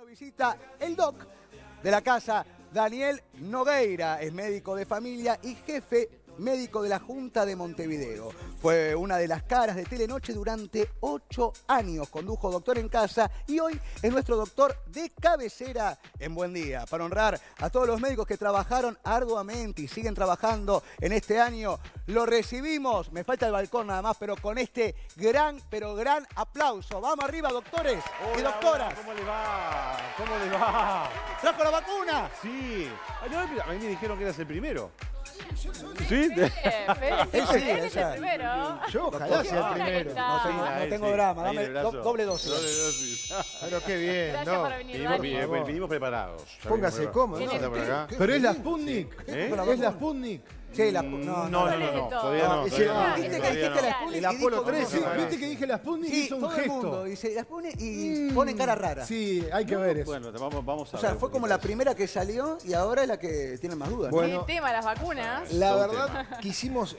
Visita el doc de la casa, Daniel Nogueira, es médico de familia y jefe médico de la Junta de Montevideo. Fue una de las caras de Telenoche durante 8 años. Condujo Doctor en Casa y hoy es nuestro doctor de cabecera en Buen Día. Para honrar a todos los médicos que trabajaron arduamente y siguen trabajando en este año, lo recibimos, me falta el balcón nada más, pero con este gran aplauso. Vamos arriba, doctores y doctoras. Hola, ¿cómo les va? ¿Cómo les va? ¿Trajo la vacuna? Sí. A mí me dijeron que eras el primero. ¿Sí? Fede, él es el primero. Yo ojalá sea el primero. No tengo drama, dame doble dosis. Doble dosis. Pero qué bien, Gracias ¿no? por venir, Dani. Vinimos preparados. Póngase cómodo, ¿no? Está por acá. Pero es la Sputnik. ¿Eh? ¿Es la Sputnik? Sí, No, Todavía no. ¿Viste que Todavía dijiste no. la Sputnik? El Apolo 13. Sí, ¿Viste que dije la Sputnik? sí, Hizo un todo el gesto. mundo dice, la pone y pone cara rara. Sí, hay que ver eso. Bueno, vamos a O sea, ver fue un como poquito la eso. primera que salió y ahora es la que tiene más dudas, ¿no? Bueno. ¿Qué tema las vacunas? La Todo verdad, quisimos,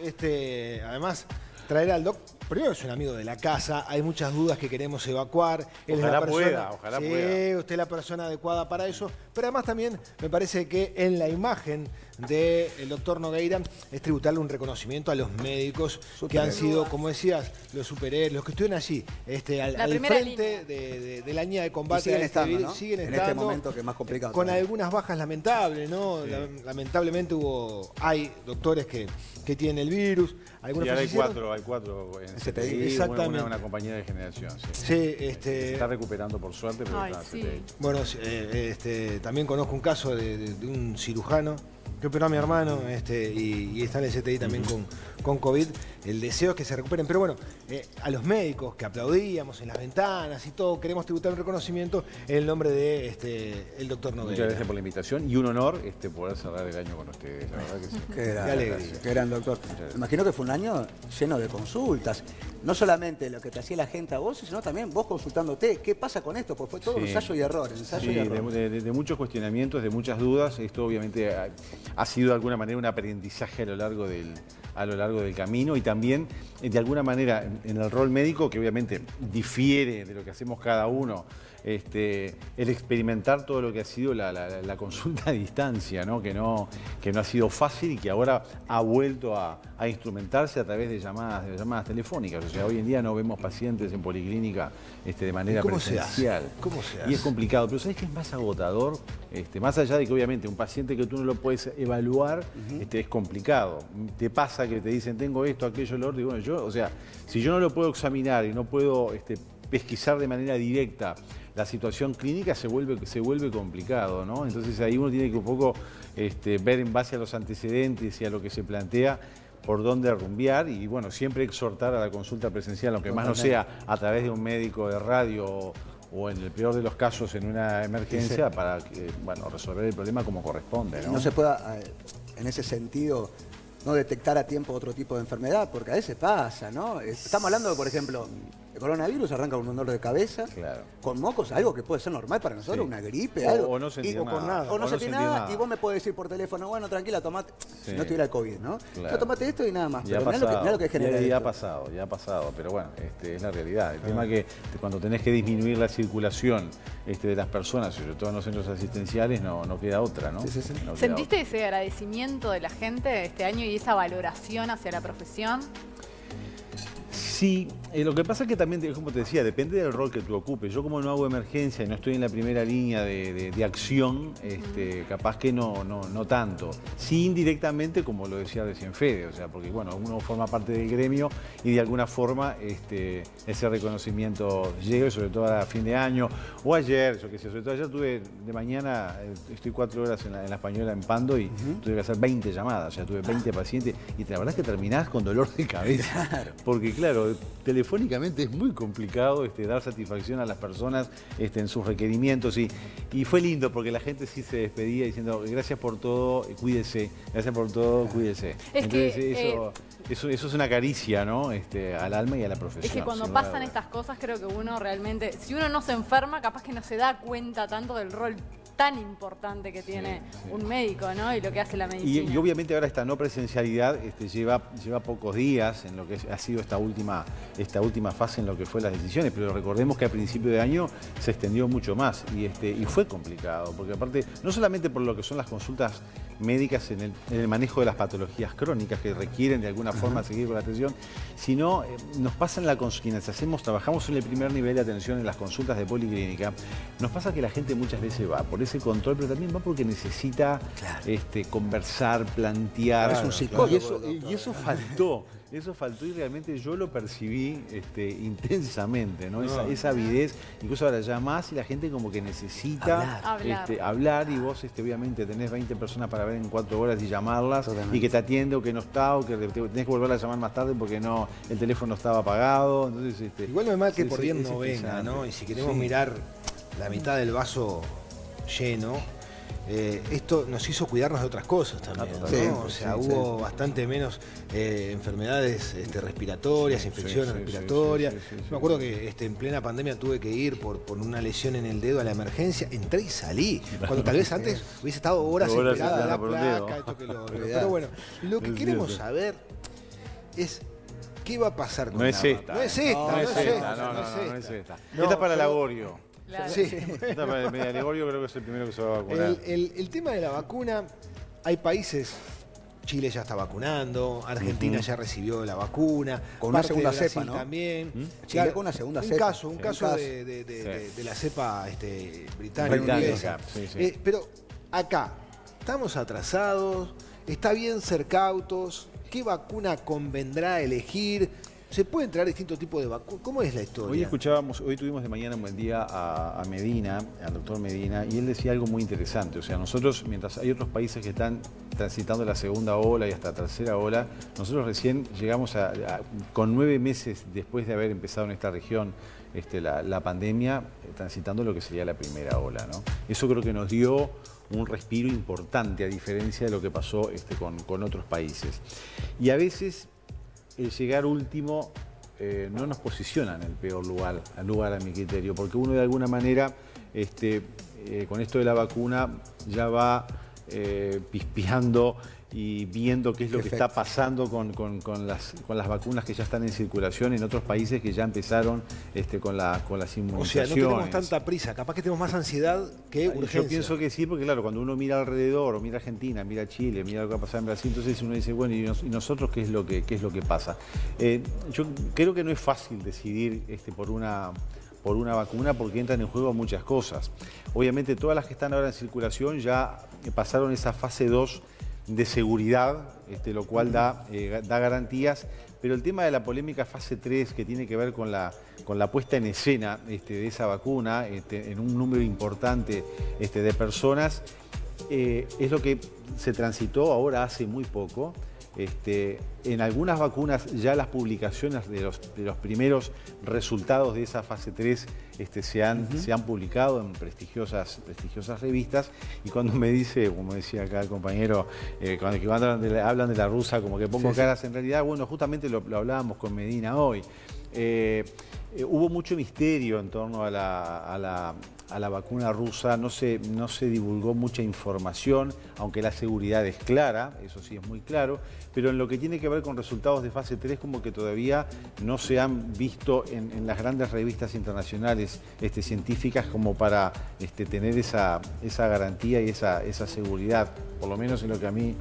además, traer al doc. Primero es un amigo de la casa, hay muchas dudas que queremos evacuar. Él Ojalá es la persona, pueda, ojalá sí, pueda. usted es la persona adecuada para eso. Pero además también me parece que en la imagen del doctor Nogueira es tributarle un reconocimiento a los médicos que han sido, como decías, los superhéroes, los que estuvieron allí, al primera frente de la línea de Y combate siguen a este estando, virus. ¿no? Siguen En estando, este momento que es más complicado. con todavía. algunas bajas lamentables, ¿no? Sí. Lamentablemente hay doctores que tienen el virus. Algunos Y ahora fallecieron. hay cuatro en CTI. Exactamente. una compañía de generación. Sí. Sí, Se está recuperando por suerte, pero Ay, está sí. CTI. bueno, también conozco un caso de un cirujano que operó a mi hermano y está en el CTI también con COVID. El deseo es que se recuperen. Pero bueno, a los médicos que aplaudíamos en las ventanas y todo, queremos tributar un reconocimiento en el nombre de el doctor Muchas Nogueira. gracias por la invitación y un honor poder cerrar el año con ustedes, la verdad que sí. Qué alegría. gran doctor. Me imagino que fue un año lleno de consultas. No solamente lo que te hacía la gente a vos, sino también vos consultándote. ¿Qué pasa con esto? Pues fue todo Sí. ensayo y error, ensayo Sí, y error. de muchos cuestionamientos, de muchas dudas. Esto obviamente ha sido de alguna manera un aprendizaje a lo largo del camino y también de alguna manera en el rol médico, que obviamente difiere de lo que hacemos cada uno, el experimentar todo lo que ha sido la consulta a distancia, ¿no? Que no ha sido fácil y que ahora ha vuelto a instrumentarse a través de llamadas telefónicas. O sea, hoy en día no vemos pacientes en policlínica de manera ¿Cómo se presencial. hace? ¿Cómo se Y hace? es complicado, pero ¿sabes qué es más agotador? Más allá de que obviamente un paciente que tú no lo puedes evaluar, es complicado. Te pasa que te dicen, tengo esto, aquello, lo otro, y bueno, si yo no lo puedo examinar y no puedo pesquisar de manera directa la situación clínica, se vuelve complicado, ¿no? Entonces ahí uno tiene que un poco ver en base a los antecedentes y a lo que se plantea por dónde rumbear y bueno, siempre exhortar a la consulta presencial, aunque más no sea a través de un médico de radio o en el peor de los casos en una emergencia para resolver el problema como corresponde, ¿no? No se pueda, en ese sentido, no detectar a tiempo otro tipo de enfermedad, porque a veces pasa, ¿no? Estamos hablando de, por ejemplo, el coronavirus arranca con un dolor de cabeza, Claro. con mocos, algo que puede ser normal para nosotros, Sí. una gripe, O- algo. o no sentir Y- nada. O no sentir nada, y vos me... me podés decir por teléfono, bueno, tranquila, tomate, Sí. si no estuviera el COVID, ¿no? Claro. Ya tomate esto y nada más. Ya ha Pero mirá pasado, lo que genera ya ha esto. pasado, pero bueno, es la realidad. El tema que cuando tenés que disminuir la circulación de las personas, sobre todo en los centros asistenciales, no queda otra, ¿no? Sí, sí, sí. No queda ¿Sentiste ese agradecimiento de la gente este año y esa valoración hacia la profesión? Sí, lo que pasa es que también, como te decía, depende del rol que tú ocupes. Yo como no hago emergencia y no estoy en la primera línea de acción, capaz que no tanto. Sí indirectamente, como lo decía recién Fede, o sea, porque bueno, uno forma parte del gremio y de alguna forma ese reconocimiento llega, sobre todo a fin de año, o ayer, yo qué sé, sobre todo ayer tuve de mañana, estoy 4 horas en la Española en Pando y tuve que hacer 20 llamadas, o sea, tuve 20 pacientes y la verdad es que terminás con dolor de cabeza. Claro. Porque claro, telefónicamente es muy complicado dar satisfacción a las personas en sus requerimientos y fue lindo porque la gente sí se despedía diciendo gracias por todo, cuídese, gracias por todo, cuídese. Es Entonces que, eso es una caricia, ¿no? Al alma y a la profesión. Es que cuando sin lugar a pasan dudas. estas cosas creo que uno realmente, si uno no se enferma, capaz que no se da cuenta tanto del rol tan importante que tiene un médico, ¿no? Y lo que hace la medicina. Y obviamente ahora esta no presencialidad lleva pocos días en lo que ha sido esta última fase en lo que fue las decisiones, pero recordemos que a principio de año se extendió mucho más y fue complicado, porque aparte, no solamente por lo que son las consultas médicas en el manejo de las patologías crónicas que requieren de alguna forma seguir con la atención, sino nos pasa en quienes trabajamos en el primer nivel de atención en las consultas de policlínica, nos pasa que la gente muchas veces va por ese control, pero también va porque necesita conversar, plantear. Es un psicólogo, Y eso faltó. Eso faltó y realmente yo lo percibí intensamente, ¿no? Esa avidez, incluso ahora ya más y la gente como que necesita hablar y vos obviamente tenés 20 personas para ver en 4 horas y llamarlas. Totalmente. Y que te atiende o que no está o que tenés que volver a llamar más tarde porque el teléfono estaba apagado. Entonces, igual no es mal que por bien no venga, ¿no? Y si queremos mirar la mitad del vaso lleno, esto nos hizo cuidarnos de otras cosas también, ¿no? O sea, hubo bastante menos enfermedades respiratorias, infecciones respiratorias. Me acuerdo que en plena pandemia tuve que ir por una lesión en el dedo a la emergencia, entré y salí. Cuando tal vez antes hubiese estado horas esperada la placa, esto que lo otro. Pero bueno, lo que queremos saber es ¿qué va a pasar con no es esta? No es esta. No es esta. Esta es para el Lagorio. Claro. Sí. El Gregorio creo que es el primero que se va a vacunar. El tema de la vacuna, hay países, Chile ya está vacunando, Argentina ya recibió la vacuna, con una segunda cepa, ¿no? También. Chile con una segunda cepa. Un caso de la cepa británica. Pero acá, ¿estamos atrasados? ¿Está bien ser cautos? ¿Qué vacuna convendrá elegir? ¿Se pueden traer distintos tipos de vacunas? ¿Cómo es la historia? Hoy tuvimos de mañana un buen día a Medina, al doctor Medina, y él decía algo muy interesante. O sea, nosotros, mientras hay otros países que están transitando la segunda ola y hasta tercera ola, nosotros recién llegamos con 9 meses después de haber empezado en esta región la pandemia, transitando lo que sería la primera ola, ¿no? Eso creo que nos dio un respiro importante, a diferencia de lo que pasó con otros países. Y a veces el llegar último no nos posiciona en el peor lugar a mi criterio, porque uno de alguna manera con esto de la vacuna ya va pispeando y viendo qué es lo que está pasando con las vacunas que ya están en circulación en otros países que ya empezaron con las inmunizaciones. O sea, no tenemos tanta prisa, capaz que tenemos más ansiedad que urgencia. Yo pienso que sí, porque claro, cuando uno mira alrededor, o mira Argentina, mira Chile, mira lo que ha pasado en Brasil, entonces uno dice, bueno, ¿y nosotros qué es lo que pasa? Yo creo que no es fácil decidir por una vacuna porque entran en juego muchas cosas. Obviamente todas las que están ahora en circulación ya pasaron esa fase 2 de seguridad, lo cual da garantías, pero el tema de la polémica fase 3 que tiene que ver con la puesta en escena de esa vacuna en un número importante de personas, es lo que se transitó ahora hace muy poco. En algunas vacunas ya las publicaciones de los primeros resultados de esa fase 3 se han publicado en prestigiosas revistas, y cuando me dice, como decía acá el compañero, cuando hablan de la rusa como que pongo caras, en realidad, bueno, justamente lo hablábamos con Medina hoy. Hubo mucho misterio en torno a la vacuna rusa, no se divulgó mucha información, aunque la seguridad es clara, eso sí es muy claro, pero en lo que tiene que ver con resultados de fase 3 como que todavía no se han visto en las grandes revistas internacionales científicas como para tener esa garantía y esa seguridad, por lo menos en lo que a mí,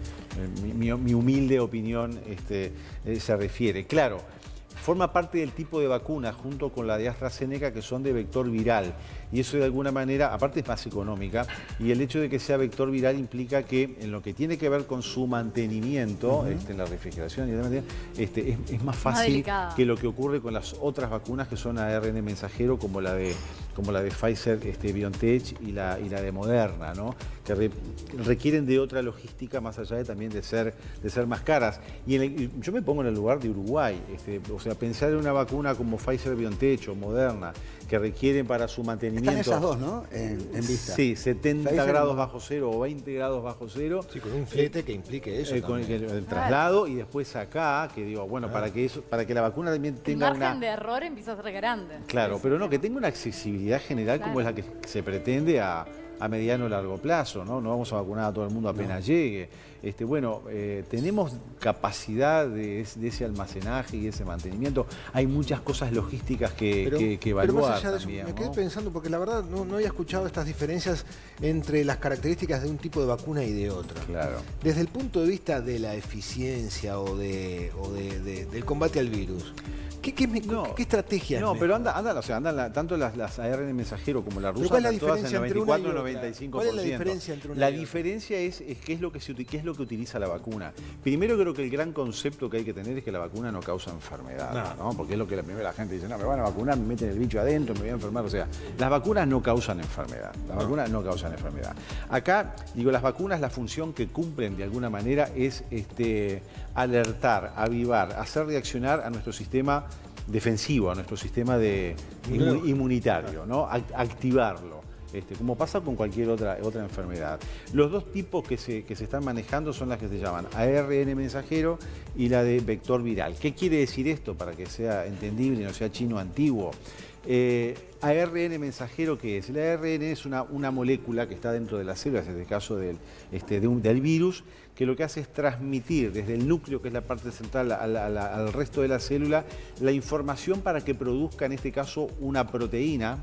mi humilde opinión se refiere. Claro, forma parte del tipo de vacuna junto con la de AstraZeneca que son de vector viral, y eso de alguna manera, aparte es más económica, y el hecho de que sea vector viral implica que en lo que tiene que ver con su mantenimiento, en la refrigeración y demás, es más fácil que lo que ocurre con las otras vacunas que son ARN mensajero como la de Pfizer, BioNTech y la de Moderna, ¿no? Que requieren de otra logística más allá también de ser más caras. Y yo me pongo en el lugar de Uruguay, o sea, pensar en una vacuna como Pfizer, BioNTech o Moderna, que requieren para su mantenimiento... Están esas dos, ¿no? En vista. Sí, 70 grados bajo cero o 20 grados bajo cero. Sí, con un flete que implique eso. Con el traslado, y después acá, que digo, bueno, para que la vacuna también tenga el margen de error empieza a ser grande. Claro, pero no, que tenga una accesibilidad general como es la que se pretende a a mediano o largo plazo, ¿no? No vamos a vacunar a todo el mundo apenas llegue. Bueno, tenemos capacidad de ese almacenaje y ese mantenimiento. Hay muchas cosas logísticas que evaluar. Pero más allá de eso, también, me quedé ¿no? pensando, porque la verdad no había escuchado estas diferencias entre las características de un tipo de vacuna y de otra. Claro. Desde el punto de vista de la eficiencia o del combate al virus, ¿qué estrategia? No, pero andan tanto las ARN mensajero como la rusa, ¿cuál es la andan todas en diferencia entre una y 94-95%. ¿Cuál es la diferencia entre una La y otra? diferencia es qué es lo que utiliza la vacuna. Primero creo que el gran concepto que hay que tener es que la vacuna no causa enfermedad, ¿no? Porque es lo que la gente dice, no, me van a vacunar, me meten el bicho adentro, me voy a enfermar. O sea, las vacunas no causan enfermedad. Las vacunas no causan enfermedad. Acá, digo, las vacunas, la función que cumplen de alguna manera es alertar, avivar, hacer reaccionar a nuestro sistema defensivo, a nuestro sistema inmunitario, ¿no? Activarlo. Como pasa con cualquier otra enfermedad. Los dos tipos que se están manejando son las que se llaman ARN mensajero y la de vector viral. ¿Qué quiere decir esto para que sea entendible y no sea chino antiguo? ARN mensajero, ¿qué es? El ARN es una molécula que está dentro de las células, en este caso del virus, que lo que hace es transmitir desde el núcleo, que es la parte central, al resto de la célula, la información para que produzca, en este caso, una proteína,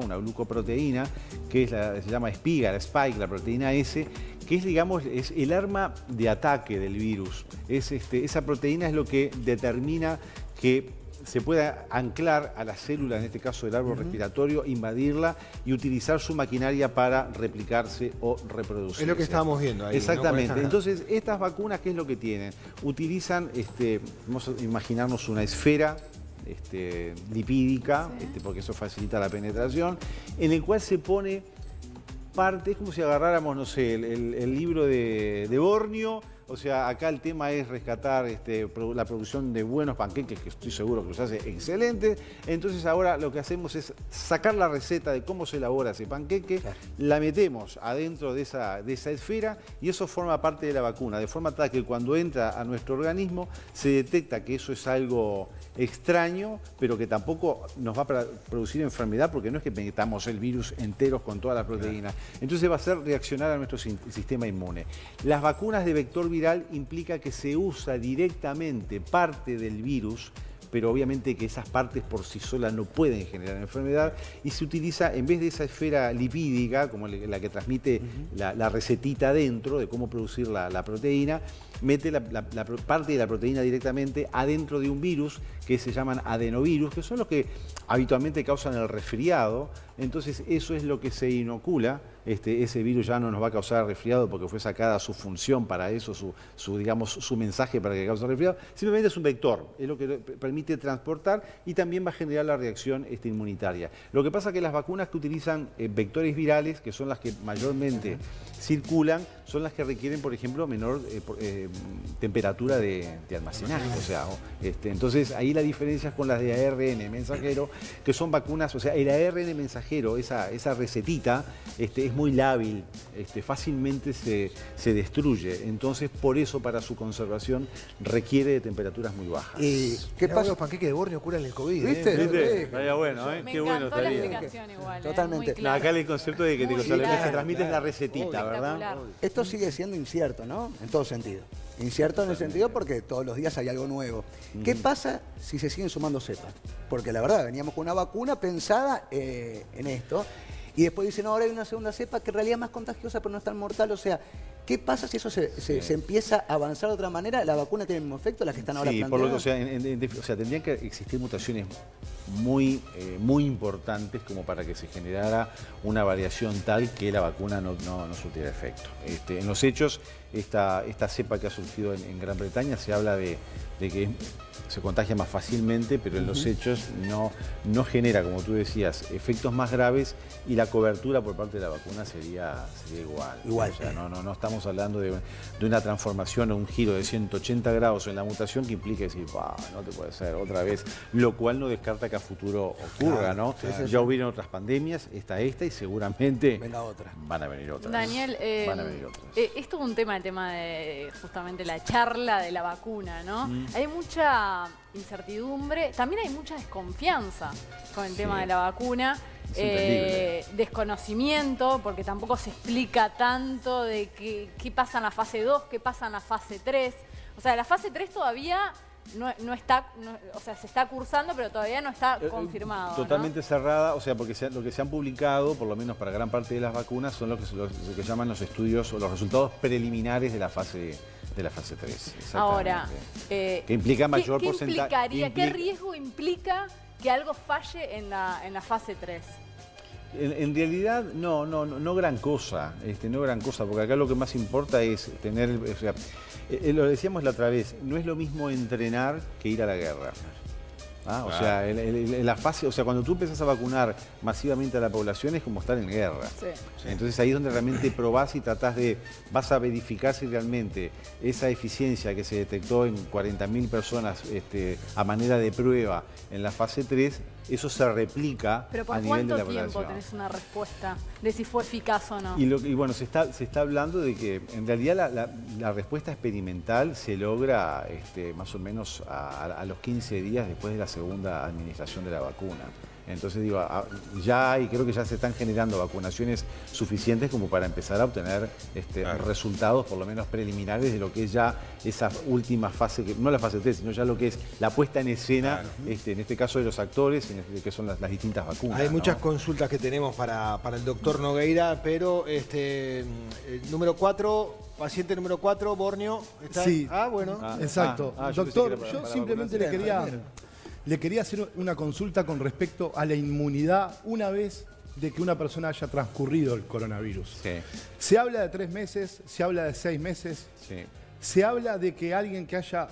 una glucoproteína, que se llama la spike, la proteína S, que es, digamos, es el arma de ataque del virus. Esa proteína es lo que determina que se pueda anclar a la célula, en este caso del árbol respiratorio, invadirla y utilizar su maquinaria para replicarse o reproducirse. Es lo que estábamos viendo ahí. Exactamente. ¿No? Entonces, estas vacunas, ¿qué es lo que tienen? Utilizan, vamos a imaginarnos una esfera lipídica, porque eso facilita la penetración, en el cual se pone parte, es como si agarráramos, no sé, el libro de Borneo. O sea, acá el tema es rescatar la producción de buenos panqueques, que estoy seguro que los hace excelentes. Entonces ahora lo que hacemos es sacar la receta de cómo se elabora ese panqueque, la metemos adentro de esa esfera y eso forma parte de la vacuna, de forma tal que cuando entra a nuestro organismo se detecta que eso es algo extraño, pero que tampoco nos va a producir enfermedad, porque no es que metamos el virus enteros con toda la proteína. Entonces va a hacer reaccionar a nuestro sistema inmune. Las vacunas de vector viral implica que se usa directamente parte del virus, pero obviamente que esas partes por sí solas no pueden generar enfermedad, y se utiliza, en vez de esa esfera lipídica, como la que transmite la recetita dentro de cómo producir la proteína, mete la parte de la proteína directamente adentro de un virus que se llaman adenovirus, que son los que habitualmente causan el resfriado. Entonces eso es lo que se inocula. Ese virus ya no nos va a causar resfriado porque fue sacada su función para eso, su mensaje para que cause resfriado. Simplemente es un vector, es lo que permite transportar y también va a generar la reacción inmunitaria. Lo que pasa es que las vacunas que utilizan vectores virales, que son las que mayormente circulan, son las que requieren, por ejemplo, menor temperatura de almacenaje. O sea, entonces ahí la diferencia es con las de ARN mensajero, que son vacunas, o sea, el ARN mensajero, esa recetita, es muy lábil, fácilmente se destruye. Entonces, por eso, para su conservación, requiere de temperaturas muy bajas. ¿Qué pasa? Los panqueques de Borneo curan el COVID. ¿Viste? Vaya bueno, Me qué encantó bueno la estaría. explicación igual. Totalmente. Muy claro. Acá el concepto de que Muy lo que claro. se transmite es la recetita, ¿verdad? Espectacular. Esto sigue siendo incierto, ¿no? En todo sentido. Incierto en el sentido porque todos los días hay algo nuevo. ¿Qué pasa si se siguen sumando cepas? Porque la verdad, veníamos con una vacuna pensada en esto y después dicen, no, ahora hay una segunda cepa que en realidad es más contagiosa pero no es tan mortal. O sea, ¿qué pasa si eso se empieza a avanzar de otra manera? ¿La vacuna tiene el mismo efecto, las que están ahora Sí, planteadas? o sea, tendrían que existir mutaciones muy importantes como para que se generara una variación tal que la vacuna no surtiera efecto. En los hechos, esta cepa que ha surgido en Gran Bretaña se habla de que se contagia más fácilmente, pero en los hechos no genera, como tú decías, efectos más graves y la cobertura por parte de la vacuna sería igual. O sea, no estamos hablando de una transformación o un giro de 180 grados en la mutación que implique decir, no te puede ser otra vez, lo cual no descarta que a futuro ocurra, ¿no? Sí. Ya hubieron otras pandemias, esta y seguramente van a venir otras. Daniel, van a venir otras. es todo un tema, el tema de justamente la charla de la vacuna, ¿no? Hay mucha incertidumbre, también hay mucha desconfianza con el tema de la vacuna. desconocimiento, porque tampoco se explica tanto de qué pasa en la fase 2, qué pasa en la fase 3. O sea, la fase 3 todavía no está, o sea, se está cursando, pero todavía no está confirmado. Totalmente ¿no? cerrada, o sea, porque lo que se han publicado, por lo menos para gran parte de las vacunas, son lo que llaman los estudios o los resultados preliminares de la fase 3. Ahora, que implica mayor porcentaje. ¿Qué riesgo implica que algo falle en la fase 3? En realidad, no gran cosa, no gran cosa, porque acá lo que más importa es tener, o sea, lo decíamos la otra vez, no es lo mismo entrenar que ir a la guerra. O sea, en la fase, o sea, cuando tú empiezas a vacunar masivamente a la población es como estar en guerra. Sí. Entonces ahí es donde realmente probás y vas a verificar si realmente esa eficiencia que se detectó en 40.000 personas a manera de prueba en la fase 3, eso se replica a nivel de la población. ¿Pero por cuánto tiempo tenés una respuesta de si fue eficaz o no? Y bueno, se está hablando de que en realidad la respuesta experimental se logra más o menos a los 15 días después de la segunda administración de la vacuna. Entonces digo, y creo que ya se están generando vacunaciones suficientes como para empezar a obtener resultados por lo menos preliminares de lo que es ya esa última fase, no la fase 3, sino ya lo que es la puesta en escena, en este caso de los actores, que son las distintas vacunas. Hay muchas consultas que tenemos para el doctor Nogueira, pero número 4, paciente número 4, Borneo. ¿Está? Sí. Bueno. Exacto. Doctor, yo simplemente vacunarse. le quería hacer una consulta con respecto a la inmunidad una vez de que una persona haya transcurrido el coronavirus. Sí. Se habla de 3 meses, se habla de 6 meses, Sí. se habla de que alguien que haya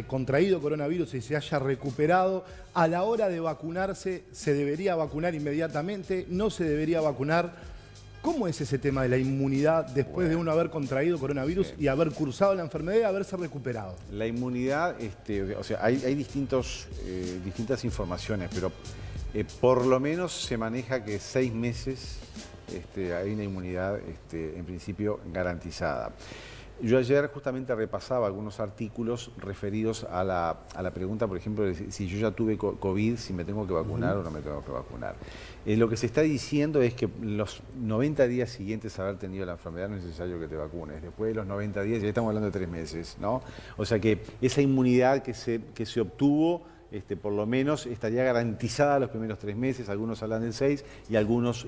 contraído coronavirus y se haya recuperado, a la hora de vacunarse, se debería vacunar inmediatamente, no se debería vacunar. ¿Cómo es ese tema de la inmunidad después de uno haber contraído coronavirus y haber cursado la enfermedad y haberse recuperado? La inmunidad, o sea, hay distintas informaciones, pero por lo menos se maneja que 6 meses hay una inmunidad en principio garantizada. Yo ayer justamente repasaba algunos artículos referidos a la pregunta, por ejemplo, de si yo ya tuve COVID, si me tengo que vacunar o no me tengo que vacunar. Lo que se está diciendo es que los 90 días siguientes a haber tenido la enfermedad no es necesario que te vacunes. Después de los 90 días, ya estamos hablando de 3 meses, ¿no? O sea que esa inmunidad que se obtuvo, por lo menos estaría garantizada los primeros 3 meses, algunos hablan del 6 y algunos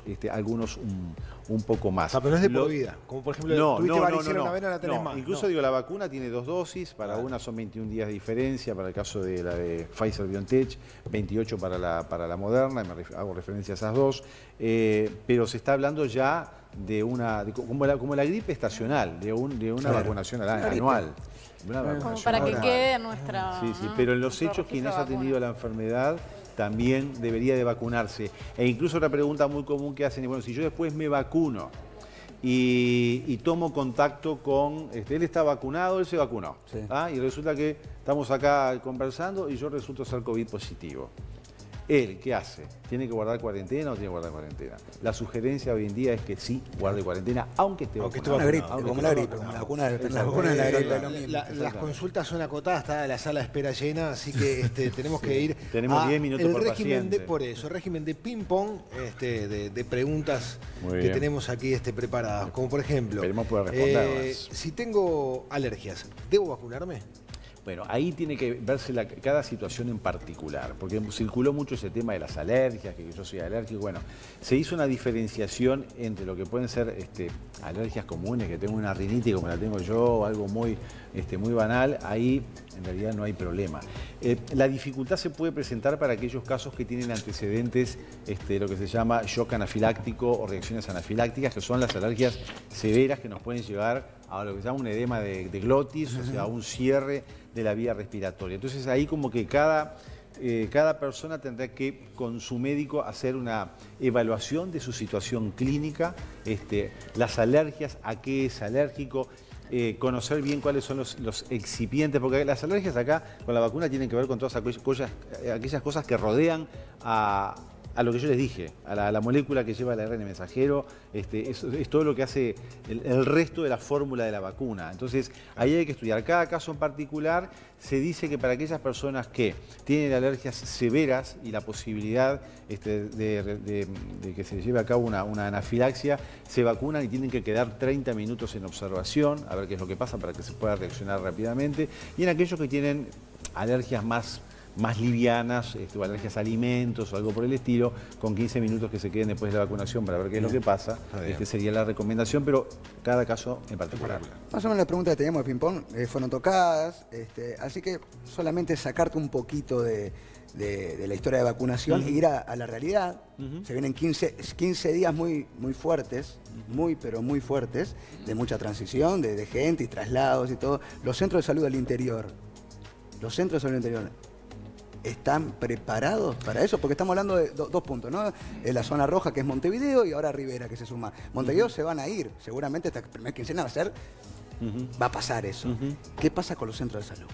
un poco más. Pero no es de por vida, como por ejemplo tuviste varicela una vez, no la tenés más. Incluso digo, la vacuna tiene 2 dosis, para una son 21 días de diferencia, para el caso de la de Pfizer-BioNTech, 28 para la Moderna, hago referencia a esas dos, pero se está hablando ya de como la gripe estacional, de una vacunación anual. Como para que quede nuestra... Sí, pero en los hechos quien haya tenido la enfermedad también debería de vacunarse. E incluso otra pregunta muy común que hacen es, bueno, si yo después me vacuno y tomo contacto con... él está vacunado, él se vacunó. Sí. Y resulta que estamos acá conversando y yo resulto ser COVID positivo. Él, ¿qué hace? ¿Tiene que guardar cuarentena o tiene que guardar cuarentena? La sugerencia hoy en día es que sí guarde cuarentena, aunque esté vacunado. Como la gripe, como la vacuna de la gripe. Las consultas son acotadas, está la sala de espera llena, así que tenemos que ir. Tenemos 10 minutos por paciente. Por eso, régimen de ping-pong, de preguntas que tenemos aquí preparadas. Como por ejemplo, esperemos poder responderlas. Si tengo alergias, ¿debo vacunarme? Bueno, ahí tiene que verse cada situación en particular, porque circuló mucho ese tema de las alergias, que yo soy alérgico. Bueno, se hizo una diferenciación entre lo que pueden ser alergias comunes, que tengo una rinitis como la tengo yo, algo muy banal, ahí en realidad no hay problema. La dificultad se puede presentar para aquellos casos que tienen antecedentes, lo que se llama shock anafiláctico o reacciones anafilácticas, que son las alergias severas que nos pueden llevar a lo que se llama un edema de glotis, o sea, a un cierre de la vía respiratoria. Entonces ahí como que cada persona tendrá que con su médico hacer una evaluación de su situación clínica, las alergias, a qué es alérgico, conocer bien cuáles son los excipientes, porque las alergias acá con la vacuna tienen que ver con todas aquellas cosas que rodean a a lo que yo les dije, a la molécula que lleva el ARN mensajero, es todo lo que hace el resto de la fórmula de la vacuna. Entonces, ahí hay que estudiar. Cada caso en particular se dice que para aquellas personas que tienen alergias severas y la posibilidad de que se lleve a cabo una anafilaxia, se vacunan y tienen que quedar 30 minutos en observación, a ver qué es lo que pasa para que se pueda reaccionar rápidamente. Y en aquellos que tienen alergias más livianas, o alergias a alimentos o algo por el estilo, con 15 minutos que se queden después de la vacunación para ver qué es lo que pasa, sería la recomendación, pero cada caso en particular. Más o menos las preguntas que teníamos de ping-pong fueron tocadas, así que solamente sacarte un poquito de la historia de vacunación e ir a la realidad. Se vienen 15 días muy fuertes, pero muy fuertes, de mucha transición, de gente y traslados y todo. Los centros de salud del interior, ¿están preparados para eso? Porque estamos hablando de dos puntos, ¿no? La zona roja, que es Montevideo, y ahora Rivera, que se suma. Montevideo se van a ir, seguramente esta primera quincena va a pasar eso. ¿Qué pasa con los centros de salud?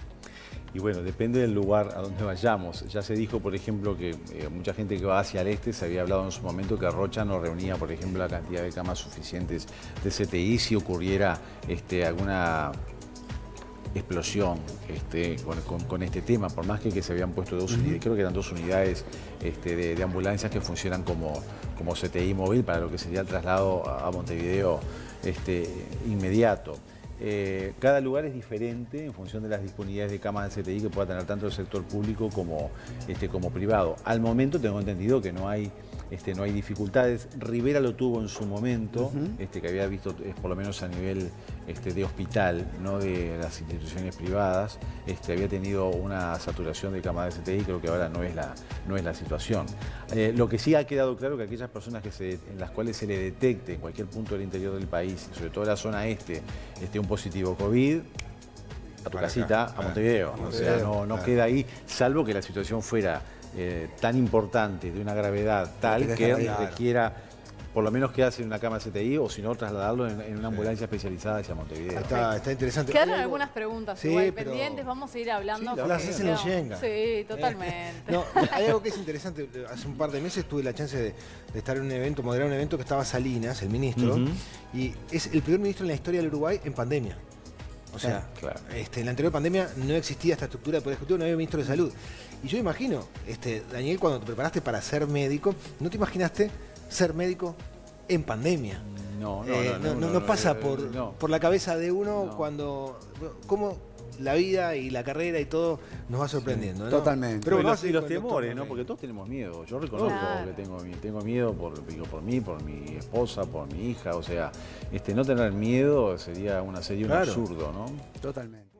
Y bueno, depende del lugar a donde vayamos. Ya se dijo, por ejemplo, que mucha gente que va hacia el este, se había hablado en su momento que Rocha no reunía, por ejemplo, la cantidad de camas suficientes de CTI si ocurriera alguna explosión con este tema, por más que se habían puesto dos unidades, creo que eran 2 unidades de ambulancias que funcionan como CTI móvil para lo que sería el traslado a Montevideo inmediato. Cada lugar es diferente en función de las disponibilidades de camas de CTI que pueda tener tanto el sector público como privado. Al momento tengo entendido que no hay dificultades. Rivera lo tuvo en su momento, que había visto por lo menos a nivel de hospital, no de las instituciones privadas, había tenido una saturación de camas de CTI, creo que ahora no es la situación. Lo que sí ha quedado claro que aquellas personas en las cuales se le detecte en cualquier punto del interior del país, sobre todo en la zona este, un positivo COVID, a tu casita, a Montevideo. O sea, no queda ahí, salvo que la situación fuera tan importante, de una gravedad tal que requiera por lo menos quedarse en una cama de CTI o si no trasladarlo en una ambulancia especializada hacia Montevideo. Está interesante. Quedaron algunas preguntas igual pendientes, vamos a ir hablando. Sí, las hacen en Shenga. Sí, totalmente. No, hay algo que es interesante. Hace un par de meses tuve la chance de estar en un evento, moderar un evento que estaba Salinas, el ministro, y es el primer ministro en la historia del Uruguay en pandemia. O sea, claro. En la anterior pandemia no existía esta estructura de poder ejecutivo, no había ministro de salud. Y yo imagino, Daniel, cuando te preparaste para ser médico, ¿no te imaginaste ser médico en pandemia? No pasa por la cabeza de uno cuando cómo la vida y la carrera y todo nos va sorprendiendo, ¿no? Totalmente. Pero y los temores, ¿no? Porque todos tenemos miedo. Yo reconozco que tengo miedo por mí, por mi esposa, por mi hija. O sea, no tener miedo sería un absurdo, ¿no? Totalmente.